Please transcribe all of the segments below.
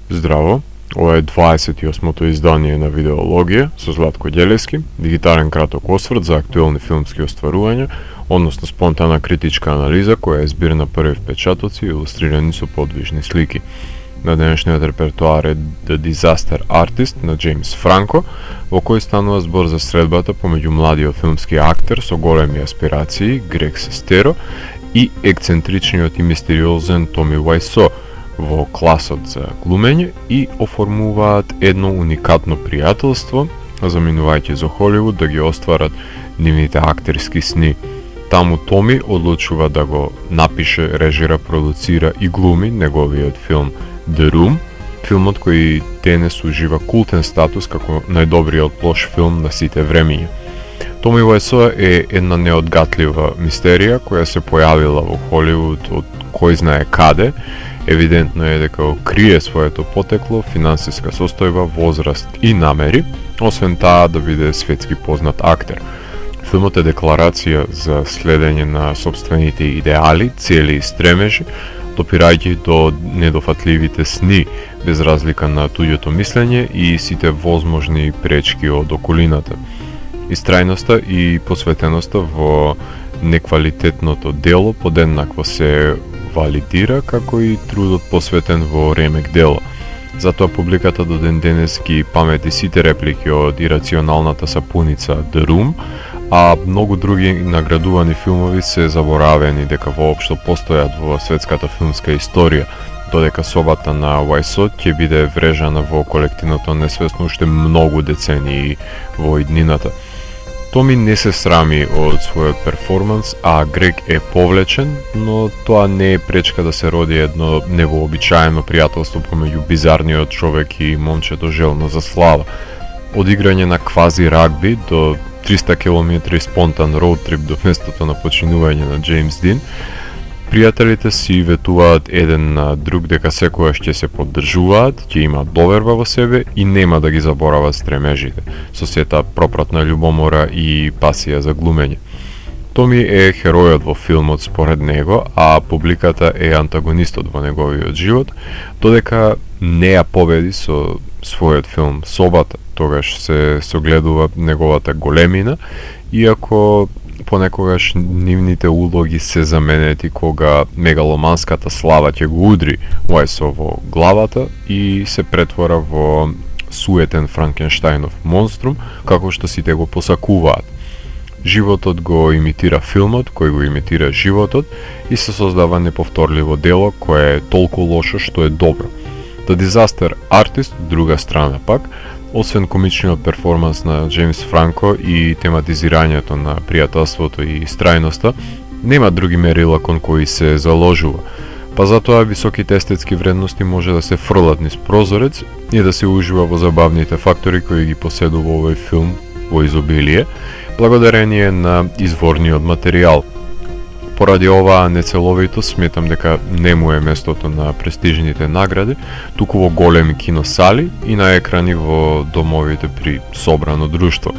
Здраво, ова е 28-то издание на Видеологија со Златко Ѓелевски, дигитален краток осврт за актуелни филмски остварувања, односно спонтана критичка анализа која е збир на први впечатоци илустрирани со подвижни слики. На денешниот репертоар е The Disaster Artist на Джеймс Франко, во кој станува збор за средбата помеѓу младиот филмски актер со големи аспирации Грег Сестеро и ексцентричниот и мистериозен Томи Вајсо во класот за глумење и оформуваат едно уникатно пријателство, заминувајќи за Холивуд да ги остварат нивните актерски сни. Таму Томи одлучува да го напише, режира, продуцира и глуми неговиот филм The Room, филмот кој денес ужива култен статус како најдобриот лош филм на сите времиња. Томи Вајсо е една неодгатлива мистерија која се појавила во Холивуд од кој знае каде. Евидентно е дека крие своето потекло, финансиска состојба, возраст и намери, освен таа да биде светски познат актер. Филмот е декларација за следење на собствените идеали, цели и стремежи, допирајќи до недофатливите сни, без разлика на туѓото мислење и сите возможни пречки од околината. Истрајноста и посветеноста во неквалитетното дело подеднакво се валидира, како и трудот посветен во ремек дело. Затоа публиката до ден денес ги памети сите реплики од ирационалната сапуница The Room, а многу други наградувани филмови се заборавени дека воопшто постојат во светската филмска историја, додека собата на Вајсо ќе биде врежана во колективното несвесно уште многу децении во иднината. Томи не се срами од својот перформанс, а Грег е повлечен, но тоа не е пречка да се роди едно невообичаено пријателство помеѓу бизарниот човек и момчето желно за слава. Од играње на квази рагби до 300 км спонтан роудтрип до местото на починување на Джеймс Дин, пријателите си ветуваат еден на друг дека секогаш ќе се поддржуваат, ќе имаат доверба во себе и нема да ги заборават стремежите, со сета пропратна љубомора и пасија за глумење. Томи е херојот во филмот според него, а публиката е антагонистот во неговиот живот, додека не ја победи со својот филм Собата, тогаш се согледува неговата големина, иако понекогаш нивните улоги се заменети кога мегаломанската слава ќе го удри Вајсо во главата и се претвора во суетен Франкенштајнов монструм, како што сите го посакуваат. Животот го имитира филмот, кој го имитира животот и се создава неповторливо дело кое е толку лошо што е добро. The Disaster Artist, друга страна пак, освен комичниот перформанс на Джеймс Франко и тематизирањето на пријателството и истрајноста, нема други мерила кон кои се заложува, па затоа високите естетски вредности може да се фрлат низ прозорец и да се ужива во забавните фактори кои ги поседува овој филм во изобилие, благодарение на изворниот материјал. Поради оваа нецеловитост сметам дека не му е местото на престижните награди, туку во големи киносали и на екрани во домовите при собрано друштво.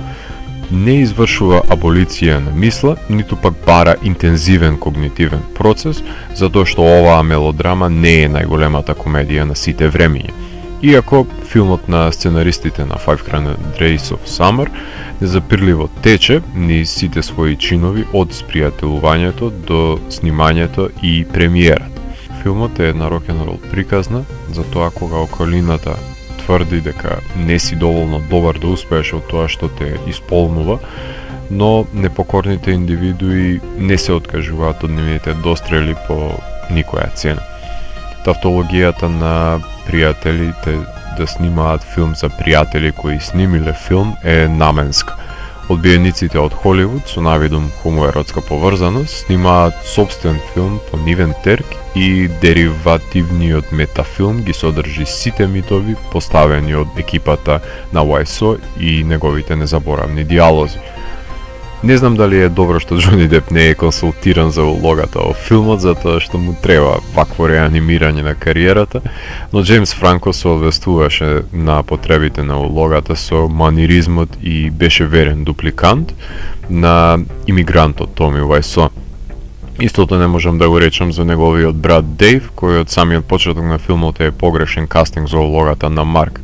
Не извршува аболиција на мисла, ниту пак бара интензивен когнитивен процес, затоа што оваа мелодрама не е најголемата комедија на сите времиња. Иако филмот на сценаристите на 500 Days of Summer незапирливо тече низ сите своји чинови од спријателувањето до снимањето и премиерата. Филмот е една рок-н-рол приказна за тоа кога околината тврди дека не си доволно добар да успееш од тоа што те исполнува, но непокорните индивидуи не се откажуваат од нивните дострели по никоја цена. Тавтологијата на пријателите да снимаат филм за пријатели кои снимиле филм е наменска. Одбиениците од Холивуд со навидум хомоеротска поврзаност снимаат собствен филм по нивен терк и деривативниот метафилм ги содржи сите митови поставени од екипата на Вајсо и неговите незаборавни дијалози. Не знам дали е добро што Џони Деп не е консултиран за улогата во филмот, затоа што му треба вакво реанимирање на кариерата, но Джеймс Франко соодветствуваше на потребите на улогата со маниризмот и беше верен дупликант на имигрантот Томи Вајсо. Истото не можам да го речам за неговиот брат Дейв, кој од самиот почеток на филмот е погрешен кастинг за улогата на Марк.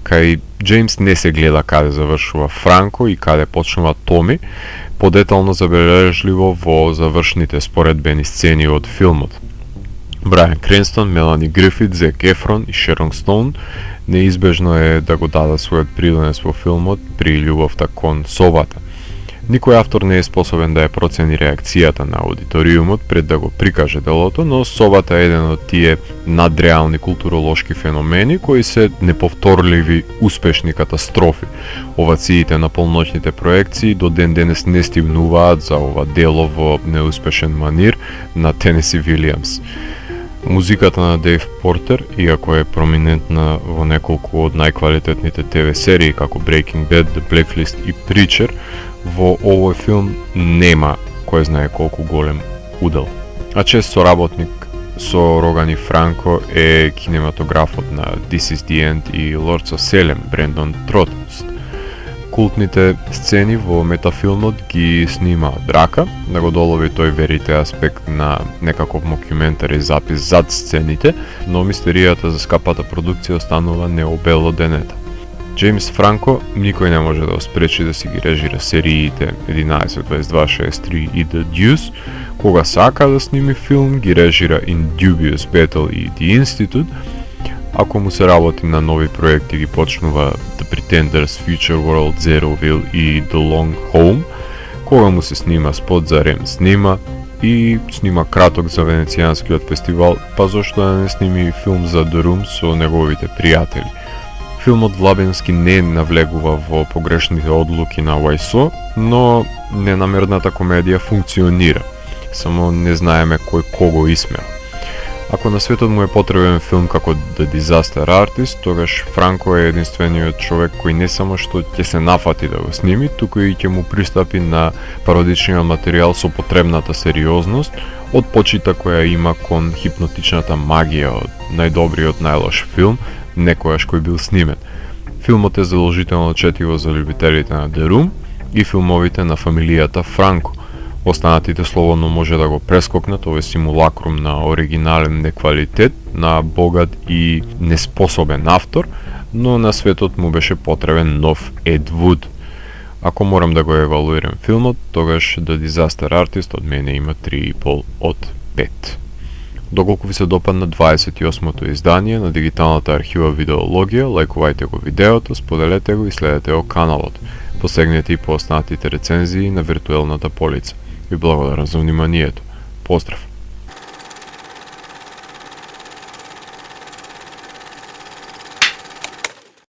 Кај Джеймс не се гледа каде завршува Франко и каде почнува Томи, подетално забележливо во завршните споредбени сцени од филмот. Брайан Кренстон, Мелани Грифит, Зек Ефрон и Шерон Стоун неизбежно е да го дадат својот придонес во филмот при љубовта кон собата. Никој автор не е способен да ја процени реакцијата на аудиториумот пред да го прикаже делото, но собата е еден од тие надреални културолошки феномени кои се неповторливи успешни катастрофи. Овациите на полноќните проекции до ден денес не стигнуваат за ова дело во неуспешен манир на Тенеси Вилијамс. Музиката на Дейв Портер, иако е проминентна во неколку од најквалитетните ТВ серии како Breaking Bad, The Blacklist и Preacher, во овој филм нема кој знае колку голем удел. А чест соработник со Роган и Франко е кинематографот на This is the End и Lords of Salem, Брендон Тротност. Култните сцени во метафилмот ги снима од рака, да го долови тој верите аспект на некаков мокюментари запис зад сцените, но мистеријата за скапата продукција останува необелоденета. Джеймс Франко никој не може да го спречи да си ги режира сериите 11, 22, 63 и The Deuce. Кога сака да сними филм, ги режира In Dubious Battle и The Institute. Ако му се работи на нови проекти, ги почнува The Pretenders, Future World, Zeroville и The Long Home. Кога му се снима спот за Рем, снима и снима краток за Венецијанскиот фестивал, па зошто да не сними филм за The Room со неговите пријатели. Филмот влабенски не навлегува во погрешните одлуки на Уајсо, но ненамерната комедија функционира. Само не знаеме кој кого исмеа. Ако на светот му е потребен филм како The Disaster Artist, тогаш Франко е единствениот човек кој не само што ќе се нафати да го сними, туку и ќе му пристапи на пародичниот материјал со потребната сериозност, од почита која има кон хипнотичната магија од најдобриот најлош филм, некојаш кој бил снимен. Филмот е задолжително четиво за љубителите на The Room и филмовите на фамилијата Франко. Останатите слободно може да го прескокнат овој симулакрум на оригинален неквалитет, на богат и неспособен автор, но на светот му беше потребен нов Ед Вуд. Ако морам да го евалуирам филмот, тогаш The Disaster Artist од мене има 3,5 од 5. Доколку ви се допадна 28-то издание на дигиталната архива Видеологија, лајкувајте го видеото, споделете го и следете го каналот. Посегнете и по останатите рецензии на виртуелната полица. Ви благодарам за вниманието. Поздрав!